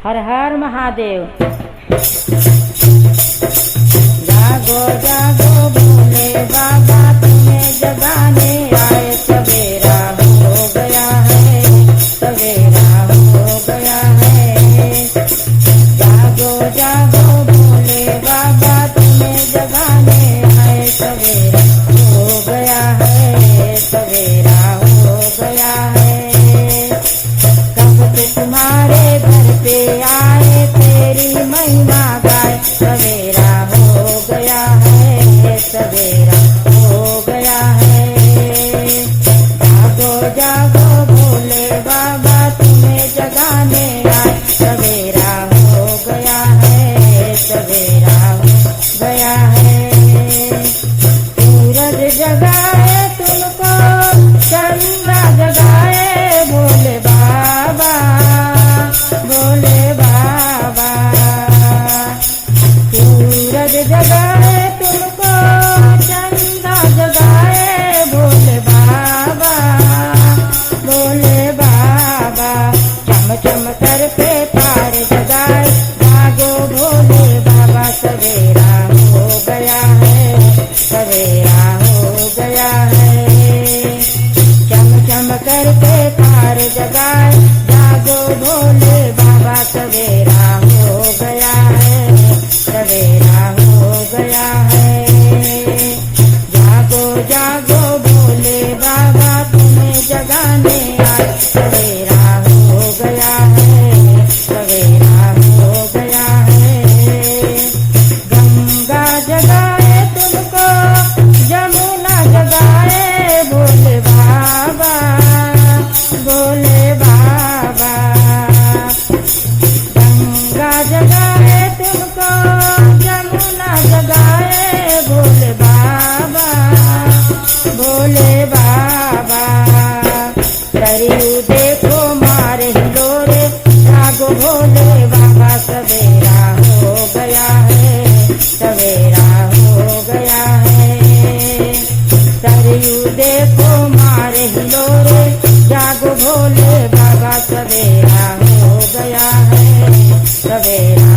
हर हर महादेव। जागो जागो भोले बाबा तुम्हें जगाने आए, सवेरा हो गया है, सवेरा हो गया है। जागो जागो भोले बाबा तुम्हें जगाने आए, सवेरा हो गया है, सवेरा हो गया है। कब से तुम्हारे घर पे आए, तेरी महिमा गाए, सवेरा हो गया है, सवेरा हो गया है। जागो जागो भोले बाबा तुम्हें जगाने आए, सवेरा हो गया है, सवेरा हो गया है। सूरज जगाए तुमको, चंद्रा जगाए भोले बाबा, भोले बाबा। सूरज जगाए तुमको, चंद्रा जगाए भोले बाबा, भोले बाबा। चम चम करके तारे जगाए, जागो भोले बाबा, सवेरा हो गया है, सवेरा हो गया है। चम चम करके तारे जगाए, जागो भोले बाबा, सवेरा हो गया है, सवेरा हो गया है। जागो जागो भोले बाबा तुम्हें जगाने आए, सवेरा हो गया है, सवेरा हो गया है। गंगा जगाए तुमको, जमुना जगाए भोले बाबा, भोले बाबा। गंगा जगाए तुमको, जमुना जगाए भोले बाबा, भोले बाबा। सरयू देखो मारे हिलोरे, जागो भोले बाबा, सवेरा हो गया है, सवेरा हो गया है। सरयू देखो मारे हिलोरे, जागो भोले बाबा, सवेरा हो गया है, सवेरा